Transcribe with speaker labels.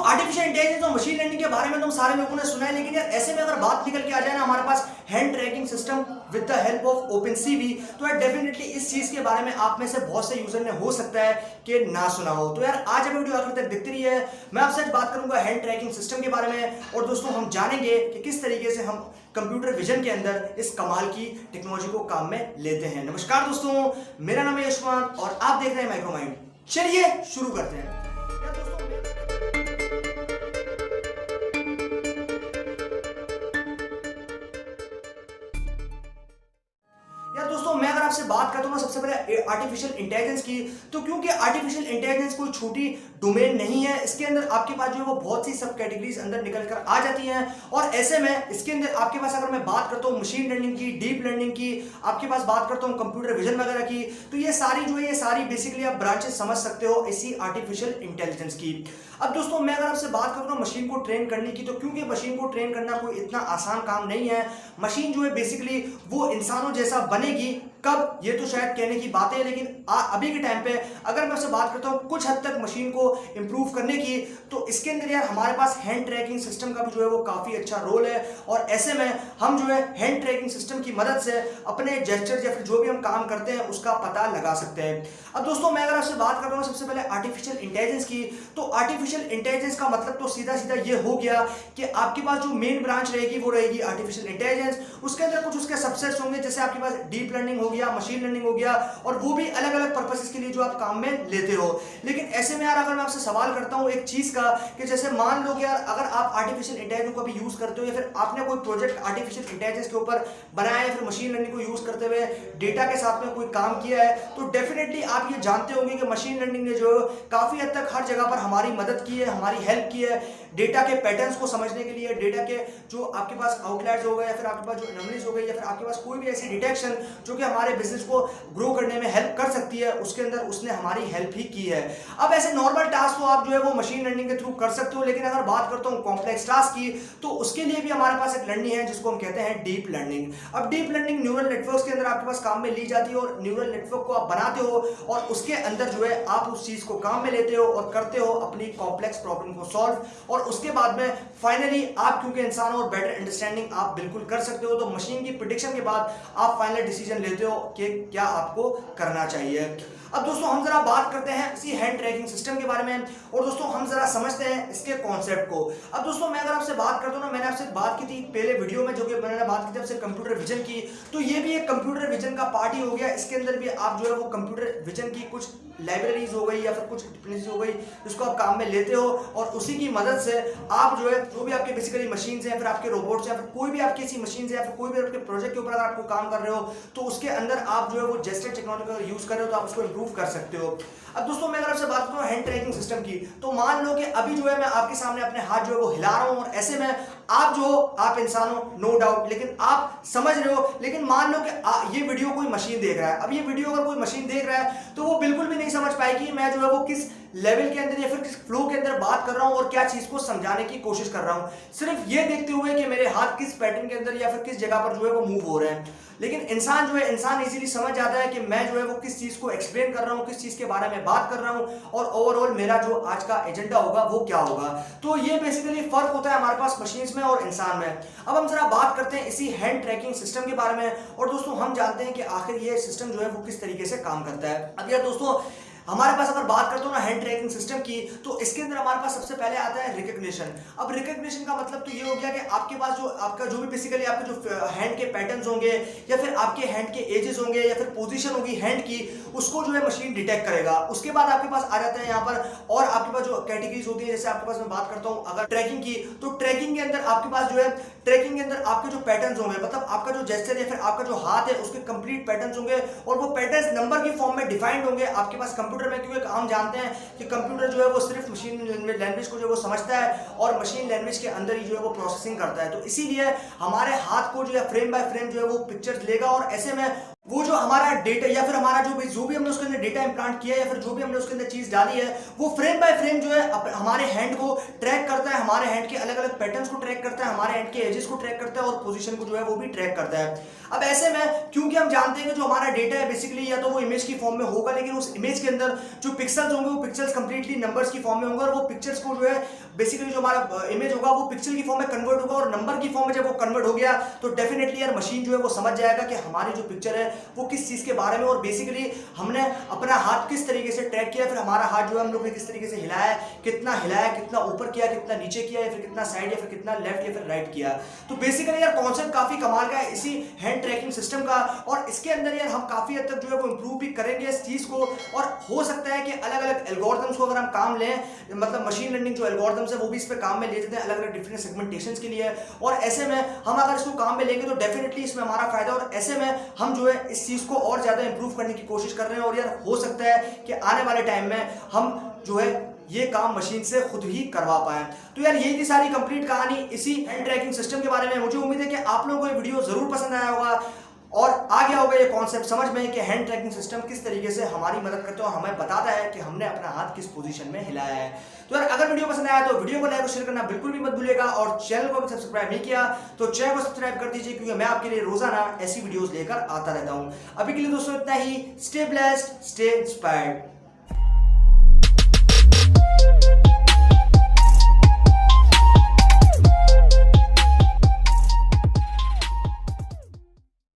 Speaker 1: Artificial intelligence और machine learning के बारे में तुम सारे लोगों ने सुना है, लेकिन यार ऐसे में अगर बात निकल के आ जाए ना हमारे पास hand tracking system with the help of OpenCV, तो यार डेफिनेटली इस चीज के बारे में आप में से बहुत से यूजर ने हो सकता है कि ना सुना हो। तो यार आज वीडियो आखिर तक दिखती रही है, मैं आपसे आज बात करूंगा हैंड ट्रैकिंग सिस्टम के बारे में। और दोस्तों हम जानेंगे कि किस तरीके से हम कंप्यूटर विजन के अंदर इस कमाल की टेक्नोलॉजी को काम में लेते हैं। नमस्कार दोस्तों, मेरा नाम है यशवंत और आप देख रहे हैं माइक्रोमाइंड। चलिए शुरू करते हैं। दोस्तों मैं अगर आपसे बात करता हूं ना सबसे पहले आर्टिफिशियल इंटेलिजेंस की, तो क्योंकि आर्टिफिशियल इंटेलिजेंस कोई छोटी डोमेन नहीं है, इसके अंदर आपके पास जो है वो बहुत सी सब कैटेगरीज अंदर निकल कर आ जाती हैं। और ऐसे में इसके अंदर आपके पास अगर मैं बात करता हूं मशीन लर्निंग की, डीप लर्निंग की, आपके पास बात करता हूं कंप्यूटर विजन वगैरह की, तो ये सारी जो है ये सारी बेसिकली आप ब्रांचेस समझ सकते हो इसी आर्टिफिशियल इंटेलिजेंस की। अब दोस्तों मैं अगर आपसे बात करूं ना मशीन को ट्रेन करने की, तो क्योंकि मशीन को ट्रेन करना कोई इतना आसान काम नहीं है। मशीन जो है बेसिकली वो इंसानों जैसा बनेगी कब, ये तो शायद कहने की बात है, लेकिन अभी के टाइम पे अगर मैं आपसे बात करता हूं कुछ हद तक मशीन को इंप्रूव करने की, तो इसके अंदर यार हमारे पास हैंड ट्रैकिंग सिस्टम का भी जो है वो काफी अच्छा रोल है। और ऐसे में हम जो है हैंड ट्रैकिंग सिस्टम की मदद से अपने जेस्चर या फिर जो भी हम काम करते हैं उसका पता लगा सकते हैं। अब दोस्तों मैं अगर आपसे बात कर रहा हूं सबसे पहले आर्टिफिशियल इंटेलिजेंस की, तो आर्टिफिशियल इंटेलिजेंस का मतलब तो सीधा सीधा ये हो गया कि आपके पास जो मेन ब्रांच रहेगी वो रहेगी आर्टिफिशियल इंटेलिजेंस। उसके अंदर कुछ उसके सबसेट्स होंगे, जैसे आपके पास डीप लर्निंग हो गया, मशीन लर्निंग हो गया, और वो भी अलग अलग पर्पसेस के लिए जो आप काम में लेते हो। लेकिन ऐसे में यार अगर मैं आपसे सवाल करता हूं एक चीज का कि जैसे मान लो कि यार अगर आप आर्टिफिशियल इंटेलिजेंस को भी यूज करते हो या फिर आपने कोई प्रोजेक्ट आर्टिफिशियल इंटेलिजेंस के ऊपर बनाया या फिर मशीन लर्निंग को यूज करते हुए डेटा के साथ में कोई काम किया है, तो डेफिनेटली आप ये जानते होंगे कि मशीन लर्निंग ने जो काफी हद तक हर जगह पर हमारी मदद की है, हमारी हेल्प की है डेटा के पैटर्न्स को समझने के लिए, डेटा के जो आपके पास आउटलायर्स हो गए या फिर आपके पास जो एनोमलीज हो गई या फिर आपके पास कोई भी ऐसी डिटेक्शन जो कि हमारे बिजनेस को ग्रो करने में हेल्प कर सकती है, उसके अंदर उसने हमारी हेल्प ही की है। अब ऐसे नॉर्मल टास्क तो आप जो है वो मशीन लर्निंग के थ्रू कर सकते हो, लेकिन अगर बात करता हूं कॉम्प्लेक्स टास्क की, तो उसके लिए भी हमारे पास एक लर्निंग है जिसको हम कहते हैं डीप लर्निंग। अब डीप लर्निंग न्यूरल नेटवर्क्स के अंदर आपके पास काम में ली जाती है और न्यूरल नेटवर्क को आप बनाते हो और उसके अंदर जो है आप उस चीज को काम में लेते हो और करते हो अपनी कॉम्प्लेक्स प्रॉब्लम को सॉल्व, और उसके बाद में फाइनली आप क्योंकि इंसान हो और बेटर अंडरस्टैंडिंग आप बिल्कुल कर सकते हो, तो मशीन की प्रेडिक्शन के बाद आप फाइनल डिसीजन लेते हो कि क्या आपको करना चाहिए। अब दोस्तों हम जरा बात करते हैं इसी हैंड ट्रैकिंग सिस्टम के बारे में, और दोस्तों हम जरा समझते हैं इसके कॉन्सेप्ट को। अब दोस्तों मैं अगर आपसे बात करता हूं ना, मैंने आपसे बात की थी पहले वीडियो में, जो कि मैंने बात की थी आपसे कंप्यूटर विजन की, तो ये भी एक कंप्यूटर विजन का पार्ट ही हो गया। इसके अंदर भी आप जो है वो कंप्यूटर विजन की कुछ लाइब्रेरीज हो गई या फिर कुछ डिपेंडेंसीज हो गई जिसको आप काम में लेते हो, और उसी की मदद से आप जो है जो भी आपके बेसिकली मशीन है, फिर आपके रोबोट्स या फिर कोई भी आपकी ऐसी मशीन है या फिर कोई भी आपके प्रोजेक्ट के ऊपर अगर आपको काम कर रहे हो, तो उसके अंदर आप जो है वो जेस्चर टेक्नोलॉजी का यूज कर रहे हो तो आप उसको इंप्रूव कर सकते हो। अब दोस्तों मैं अगर आपसे बात करूं हैंड ट्रैकिंग सिस्टम की, तो मान लो कि अभी जो है मैं आपके सामने अपने हाथ जो है वो हिला रहा हूं, और ऐसे में आप जो हो आप इंसान हो नो डाउट, लेकिन आप समझ रहे हो। लेकिन मान लो कि ये वीडियो कोई मशीन देख रहा है, अब ये वीडियो अगर कोई मशीन देख रहा है तो वो बिल्कुल भी नहीं समझ पाएगी मैं जो है वो किस लेवल के अंदर या फिर किस फ्लो के अंदर बात कर रहा हूं और क्या चीज को समझाने की कोशिश कर रहा हूं, सिर्फ ये देखते हुए कि मेरे हाथ किस पैटर्न के अंदर या फिर किस जगह पर जो है वो मूव हो रहे हैं। लेकिन इंसान जो है इंसान इजीली समझ जाता है कि मैं जो है वो किस चीज को एक्सप्लेन कर रहा हूं, किस चीज के बारे में बात कर रहा हूं, और ओवरऑल मेरा जो आज का एजेंडा होगा वो क्या होगा। तो ये बेसिकली फर्क होता है हमारे पास मशीन्स में और इंसान में। अब हम जरा बात करते हैं इसी हैंड ट्रैकिंग सिस्टम के बारे में, और दोस्तों हम जानते हैं कि आखिर ये सिस्टम जो है वो किस तरीके से काम करता है। अब यार दोस्तों हमारे पास अगर बात करते हो ना हैंड ट्रैकिंग सिस्टम की, तो इसके अंदर हमारे पास सबसे पहले आता है रिकग्निशन। अब रिकग्निशन का मतलब तो ये हो गया कि आपके पास जो आपका जो भी बेसिकली आपके जो हैंड के पैटर्न्स होंगे या फिर आपके हैंड के एजेस होंगे या फिर पोजीशन होगी हैंड की, उसको जो है मशीन डिटेक्ट करेगा। उसके बाद आपके पास आ जाता है यहाँ पर और आपके पास जो कैटेगरीज होती है, जैसे आपके पास मैं बात करता हूँ अगर ट्रैकिंग की, तो ट्रैकिंग के अंदर आपके पास जो है ट्रैकिंग के अंदर आपके जो पैटर्न्स होंगे, मतलब आपका जो जेस्चर या फिर आपका जो हाथ है उसके कंप्लीट पैटर्न्स होंगे, और वो पैटर्न्स नंबर की फॉर्म में डिफाइंड होंगे आपके पास कंप्यूटर में, क्योंकि हम जानते हैं कि कंप्यूटर जो है वो सिर्फ मशीन लैंग्वेज को जो वो समझता है और मशीन लैंग्वेज के अंदर ही जो है वो प्रोसेसिंग करता है। तो इसीलिए हमारे हाथ को जो है फ्रेम बाय फ्रेम जो है वो पिक्चर्स लेगा, और ऐसे में वो जो हमारा डेटा या फिर हमारा जो भी हमने उसके अंदर डेटा इंप्लांट किया है या फिर जो भी हमने उसके अंदर चीज डाली है, वो फ्रेम बाय फ्रेम जो है हमारे हैंड को ट्रैक करता है, हमारे हैंड के अलग अलग पैटर्न्स को ट्रैक करता है, हमारे हैंड के एजेस को ट्रैक करता है और पोजीशन को जो है वो भी ट्रैक करता है। अब ऐसे में क्योंकि हम जानते हैं कि जो हमारा डेटा है बेसिकली या तो वो इमेज की फॉर्म में होगा, लेकिन उस इमेज के अंदर जो पिक्सल्स होंगे वो पिक्सल्स कंप्लीटली नंबर्स की फॉर्म में होंगे और वो पिक्चर्स को जो है बेसिकली जो हमारा इमेज होगा वो पिक्सल की फॉर्म में कन्वर्ट होगा और नंबर की फॉर्म में जब वो कन्वर्ट हो गया तो डेफिनेटली यार मशीन जो है वो समझ जाएगा कि हमारी जो पिक्चर है वो किस चीज के बारे में, और बेसिकली हमने अपना हाथ किस तरीके से ट्रैक किया, फिर हमारा हाथ जो है हम लोग ने किस तरीके से हिलाया, कितना ऊपर किया, कितना नीचे किया, या फिर कितना साइड, या फिर कितना लेफ्ट या फिर राइट किया। तो बेसिकली यार कॉन्सेप्ट काफी कमाल का है इसी हैंड ट्रैकिंग सिस्टम का, और इसके अंदर यार हम काफी हद तक जो है वो इंप्रूव भी करेंगे इस चीज को, और हो सकता है कि अलग अलग एल्गोरिथम्स को अगर हम काम लें, मतलब मशीन लर्निंग जो एल्गोरिथम्स है वो भी इस पे काम में ले जाते हैं अलग अलग डिफरेंट सेगमेंटेशंस के लिए, और ऐसे में हम अगर इसको काम में लेंगे तो डेफिनेटली इसमें हमारा फायदा, और ऐसे में हम जो है इस चीज को और ज्यादा इंप्रूव करने की कोशिश कर रहे हैं, और यार हो सकता है कि आने वाले टाइम में हम जो है ये काम मशीन से खुद ही करवा पाए। तो यार यही थी सारी कंप्लीट कहानी इसी हैंड ट्रैकिंग सिस्टम के बारे में। मुझे उम्मीद है कि आप लोगों को ये वीडियो जरूर पसंद आया होगा और आ गया होगा ये कॉन्सेप्ट समझ में कि हैंड ट्रैकिंग सिस्टम किस तरीके से हमारी मदद करता है और हमें बताता है कि हमने अपना हाथ किस पोजीशन में हिलाया है। तो यार अगर वीडियो पसंद आया तो वीडियो को लाइक और शेयर करना बिल्कुल भी मत भूलिएगा, और चैनल को भी सब्सक्राइब नहीं किया तो चैनल को सब्सक्राइब कर दीजिए, क्योंकि मैं आपके लिए रोजाना ऐसी वीडियोस लेकर आता रहता हूं। अभी के लिए दोस्तों इतना ही। Stay blessed, stay inspired.